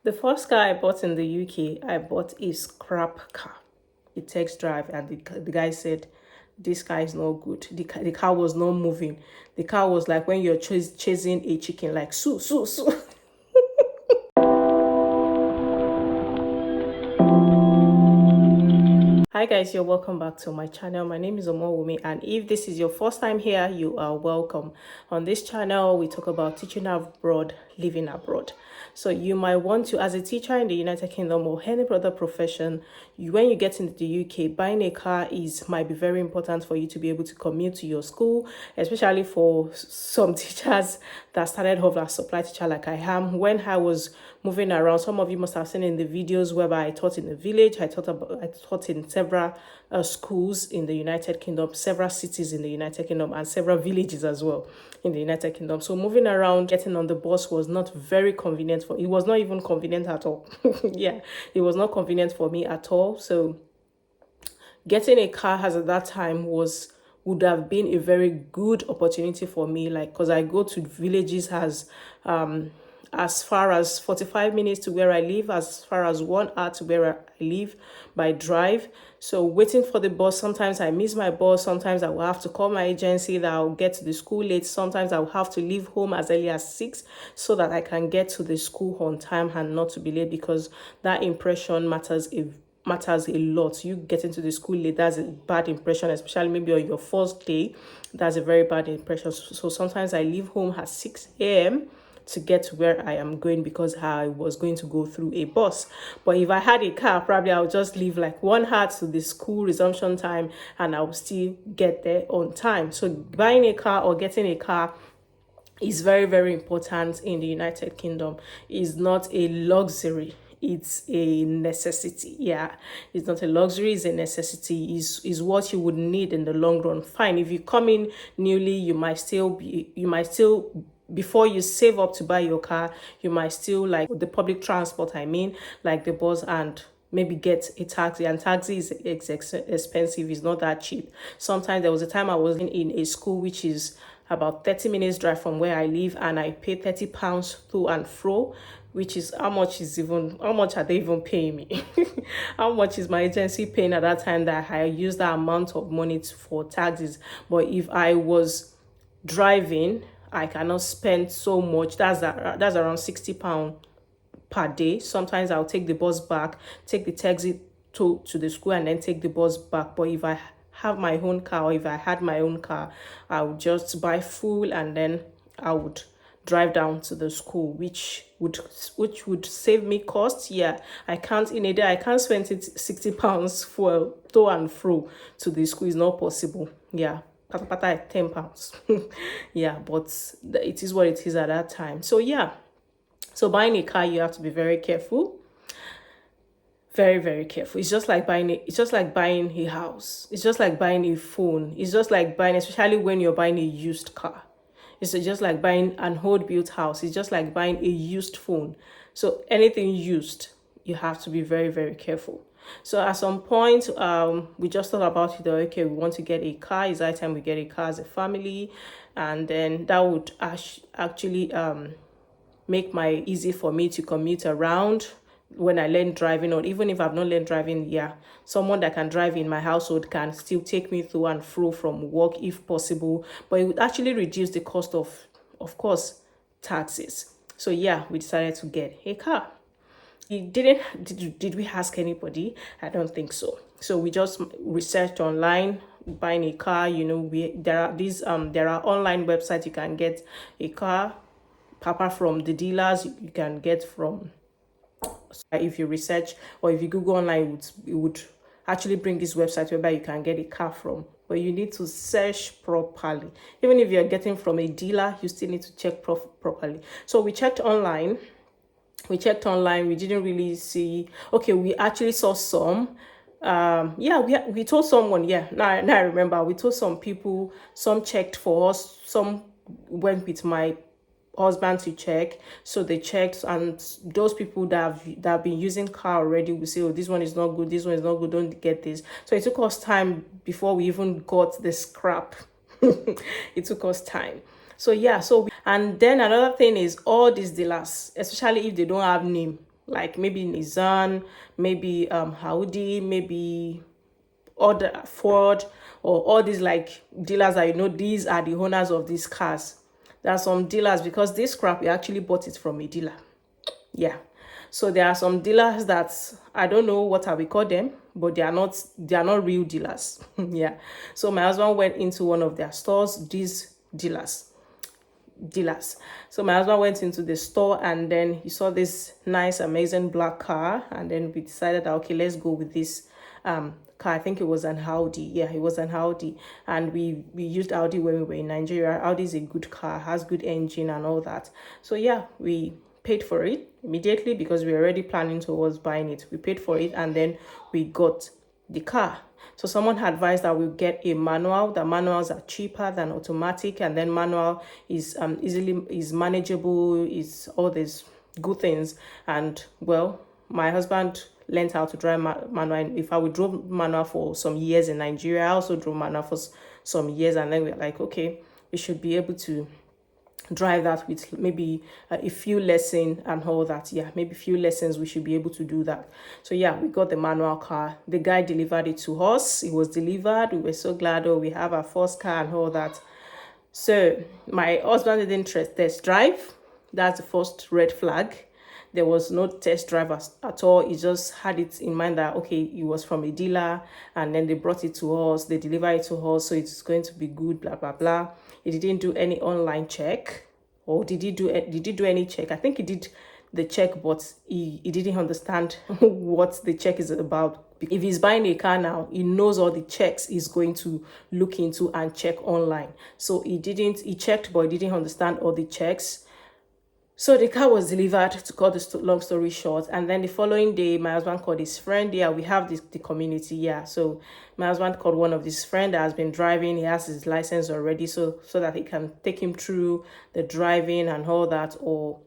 The first car I bought in the UK, I bought a scrap car, a text drive, and the guy said, "This car is not good." The car was not moving. The car was like when you're chasing a chicken, like, "Sue, Sue, Sue." Hi guys, you're welcome back to my channel. My name is Omowumi, and if this is your first time here, you are welcome. On this channel we talk about teaching abroad, living abroad. So you might want to, as a teacher in the United Kingdom or any other profession, when you get into the UK, buying a car might be very important for you to be able to commute to your school, especially for some teachers that started off as supply teacher like I am. When I was moving around, some of you must have seen in the videos whereby I taught in the village. I taught in several schools in the United Kingdom, several cities in the United Kingdom, and several villages as well in the United Kingdom. So moving around, getting on the bus was not very convenient it was not even convenient at all. Yeah, it was not convenient for me at all. So getting a car as at that time would have been a very good opportunity for me, like, because I go to villages as far as 45 minutes to where I live, as far as 1 hour to where I live by drive. So waiting for the bus, sometimes I miss my bus, sometimes I will have to call my agency that I'll get to the school late, sometimes I'll have to leave home as early as 6 so that I can get to the school on time and not to be late, because that impression matters a lot. You getting to the school late, that's a bad impression, especially maybe on your first day. That's a very bad impression. So sometimes I leave home at 6 a.m. to get to where I am going because I was going to go through a bus. But if I had a car, probably I'll just leave like 1 hour to the school resumption time and I'll still get there on time. So buying a car or getting a car is very, very important in the United Kingdom. It's not a luxury, it's a necessity. Yeah, it's not a luxury, it's a necessity. Is what you would need in the long run. Fine, if you come in newly, you might still before you save up to buy your car, you might still, like the public transport, I mean, like the bus, and maybe get a taxi. And taxi is expensive, it's not that cheap. Sometimes there was a time I was in a school which is about 30 minutes drive from where I live, and I paid £30 to and fro, which is how much are they even paying me? How much is my agency paying at that time that I used that amount of money for taxes? But if I was driving, I cannot spend so much. That's around £60 per day. Sometimes I'll take the bus back, take the taxi to the school, and then take the bus back. But if I have my own car, or if I had my own car, I would just buy fuel and then I would drive down to the school, which would save me cost. Yeah, I can't in a day, I can't spend £60 for to and fro to the school. It's not possible. Yeah, pata at £10. Yeah, but it is what it is at that time. So yeah, so buying a car, you have to be very careful. Very, very careful. It's just like buying a house. It's just like buying a phone. It's just like buying, especially when you're buying a used car. It's just like buying an old built house. It's just like buying a used phone. So anything used, you have to be very, very careful. So at some point, we just thought about it. Okay, we want to get a car. It's high time we get a car as a family, and then that would actually make my easy for me to commute around when I learn driving. Or even if I've not learned driving, yeah, someone that can drive in my household can still take me through and fro from work if possible. But it would actually reduce the cost of course, taxes. So yeah, we decided to get a car. Did we ask anybody? I don't think so. So we just researched online buying a car. There are online websites you can get a car. Apart from the dealers, you can get from, if you research or if you Google online, it would actually bring this website whereby you can get a car from. But you need to search properly. Even if you're getting from a dealer, you still need to check properly. So we checked online. We didn't really see. Okay, we actually saw some. Yeah, we told someone. Yeah, now I remember. We told some people. Some checked for us. Some went with my husband to check. So they checked, and those people that have been using car already will say, oh, this one is not good, this one is not good, don't get this. So it took us time before we even got the scrap. It took us time. So yeah, and then another thing is all these dealers, especially if they don't have name, like maybe Nissan, maybe Audi, maybe other Ford, or all these like dealers that these are the owners of these cars. There are some dealers, because this crap we actually bought it from a dealer. Yeah. So there are some dealers that I don't know what I will call them, but they are not real dealers. Yeah. So my husband went into one of their stores, these dealers. So my husband went into the store, and then he saw this nice, amazing black car, and then we decided that okay, let's go with this car. I think it was an Audi. Yeah, it was an Audi, and we used Audi when we were in Nigeria. Audi is a good car, has good engine and all that. So yeah, we paid for it immediately because we were already planning towards buying it. We paid for it, and then we got the car. So someone advised that we get a manual. The manuals are cheaper than automatic, and then manual is is manageable, is all these good things. And well, my husband learned how to drive manual. In fact, we drove manual for some years in Nigeria. I also drove manual for some years, and then we're like, okay, we should be able to drive that with maybe a few lessons and all that. Yeah, maybe a few lessons, we should be able to do that. So yeah, we got the manual car. The guy delivered it to us. It was delivered. We were so glad. Oh, we have our first car and all that. So my husband didn't test drive. That's the first red flag. There was no test drive at all. He just had it in mind that okay, it was from a dealer, and then they brought it to us, they delivered it to us, so it's going to be good, blah blah blah. He didn't do any online check. Or did he do any check? I think he did the check, but he didn't understand what the check is about. If he's buying a car now, he knows all the checks he's going to look into and check online. So he checked, but he didn't understand all the checks. So the car was delivered, to cut the long story short. And then the following day, my husband called his friend. Yeah, we have the community. Yeah, so my husband called one of his friends that has been driving. He has his license already, so that he can take him through the driving and all that, or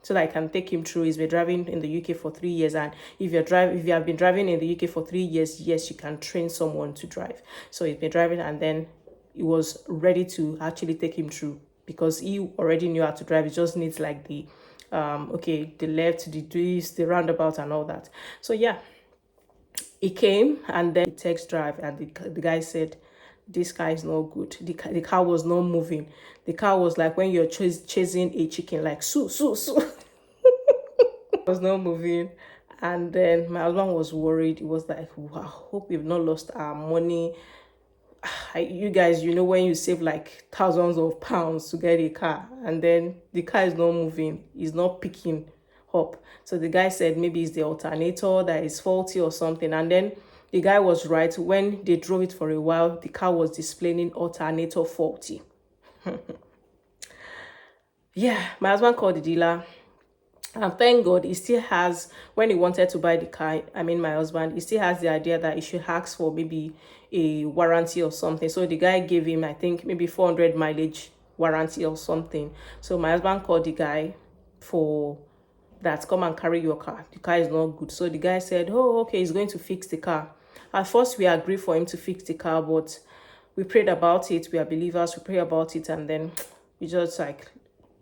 so that I can take him through. He's been driving in the UK for 3 years, and if you have been driving in the UK for 3 years, yes, you can train someone to drive. So he's been driving, and then he was ready to actually take him through, because he already knew how to drive. It just needs like the the left, the roundabout and all that. So yeah, he came, and then the text drive, and the guy said, this car is not good. The car was not moving. The car was like when you're chasing a chicken, like su. It was not moving. And then my husband was worried. He was like, wow, hope we've not lost our money. You guys, when you save like thousands of pounds to get a car, and then the car is not moving, it's not picking up. So the guy said maybe it's the alternator that is faulty or something. And then the guy was right. When they drove it for a while, the car was displaying alternator faulty. Yeah, my husband called the dealer. And thank God, he still has, when he wanted to buy the car, my husband, he still has the idea that he should ask for maybe a warranty or something. So the guy gave him, I think, maybe 400 mileage warranty or something. So my husband called the guy for that, come and carry your car. The car is not good. So the guy said, oh, okay, he's going to fix the car. At first, we agreed for him to fix the car, but we prayed about it. We are believers. We pray about it, and then we just like,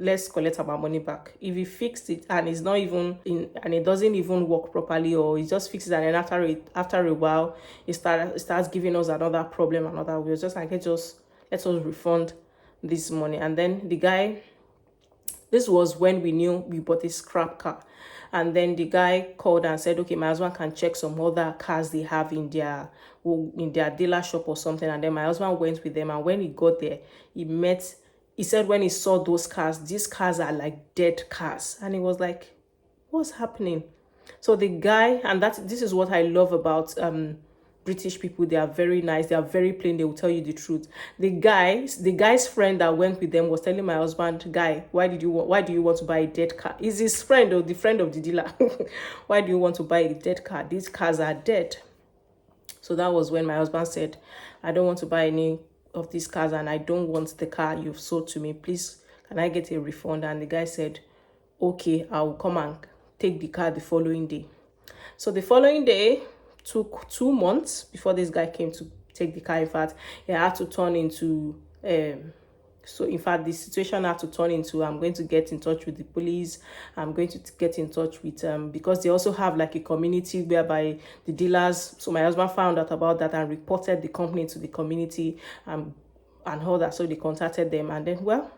let's collect our money back. If he fixed it and it's not even in, and it doesn't even work properly, or he just fixes it, and then after a while it starts giving us another problem, we're just like, let us refund this money. And then the guy, this was when we knew we bought this scrap car, and then the guy called and said, okay, my husband can check some other cars they have in their dealer shop or something. And then my husband went with them, and when he got there, he said when he saw those cars, these cars are like dead cars. And he was like, what's happening? So the guy, and this is what I love about British people. They are very nice. They are very plain. They will tell you the truth. The guy's friend that went with them was telling my husband, guy, why do you want to buy a dead car? Is his friend or the friend of the dealer? Why do you want to buy a dead car? These cars are dead. So that was when my husband said, I don't want to buy any of these cars, and I don't want the car you've sold to me. Please, can I get a refund? And the guy said, okay, I'll come and take the car the following day. So the following day took 2 months before this guy came to take the car. In fact, he had to turn into So in fact, the situation had to turn into, I'm going to get in touch with the police. I'm going to get in touch with because they also have like a community whereby the dealers. So my husband found out about that and reported the company to the community and all that. So they contacted them, and then, well,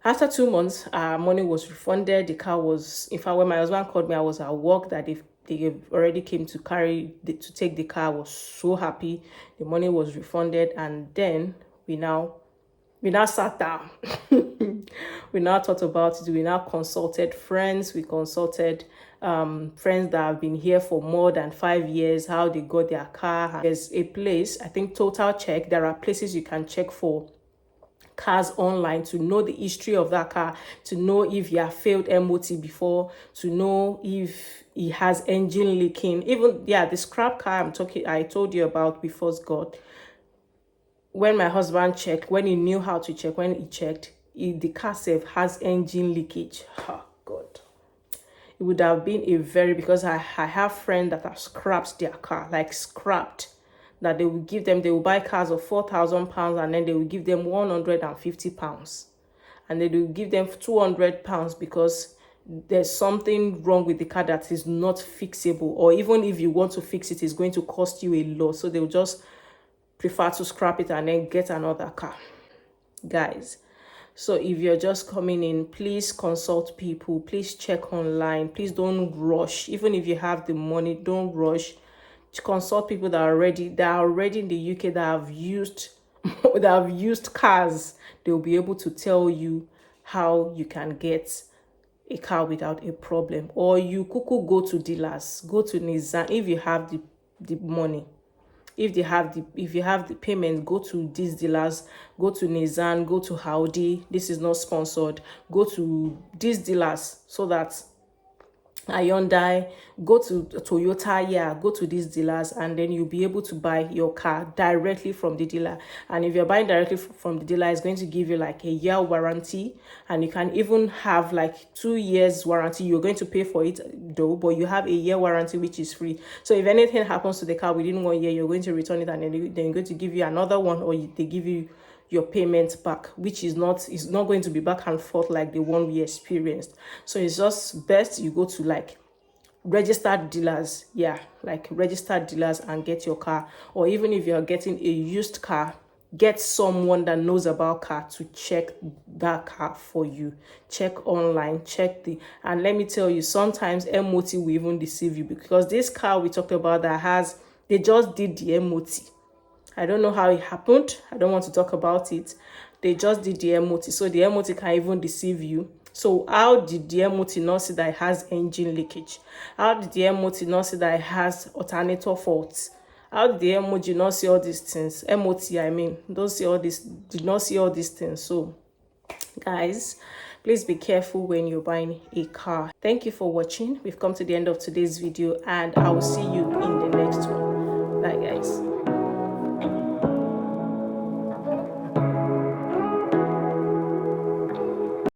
after 2 months, our money was refunded. The car was, in fact, when my husband called me, I was at work, that they already came to to take the car. I was so happy. The money was refunded, and then we now sat down. We now thought about it. We now consulted friends. We consulted friends that have been here for more than 5 years, how they got their car. There's a place, I think Total Check. There are places you can check for cars online to know the history of that car, to know if you have failed MOT before, to know if it has engine leaking. Even, yeah, the scrap car I told you about before, God. When my husband checked, when he knew how to check, when he checked, the car safe has engine leakage. Oh God. It would have been a very, because I have friends that have scrapped their car, like scrapped, that they will give them, they will buy cars of £4,000 and then they will give them £150. And then they will give them £200 because there's something wrong with the car that is not fixable. Or even if you want to fix it, it's going to cost you a lot. So they will just prefer to scrap it and then get another car, guys. So if you're just coming in, please consult people, please check online, please don't rush. Even if you have the money, don't rush to consult people that are already in the UK, that have used that have used cars. They'll be able to tell you how you can get a car without a problem. Or you could go to dealers, go to Nissan if you have the money. If you have the payment, go to these dealers, go to Nissan, go to Audi. This is not sponsored. Go to these dealers, so that Hyundai, go to Toyota, yeah, go to these dealers, and then you'll be able to buy your car directly from the dealer. And if you're buying directly from the dealer, it's going to give you like a year warranty, and you can even have like 2 years warranty. You're going to pay for it though, but you have a year warranty, which is free. So if anything happens to the car within 1 year, you're going to return it, and then they're going to give you another one, or they give you your payment back, which is not going to be back and forth like the one we experienced. So it's just best you go to like registered dealers, yeah, like registered dealers, and get your car. Or even if you're getting a used car, get someone that knows about car to check that car for you. Check online, and let me tell you, sometimes MOT will even deceive you, because this car we talked about they just did the MOT. I don't know how it happened. I don't want to talk about it. They just did the MOT. So the MOT can even deceive you. So how did the MOT not see that it has engine leakage? How did the MOT not see that it has alternator faults? How did the MOT not see all these things? MOT, I mean, did not see all these things. So guys, please be careful when you're buying a car. Thank you for watching. We've come to the end of today's video, and I will see you in the next one. Bye guys.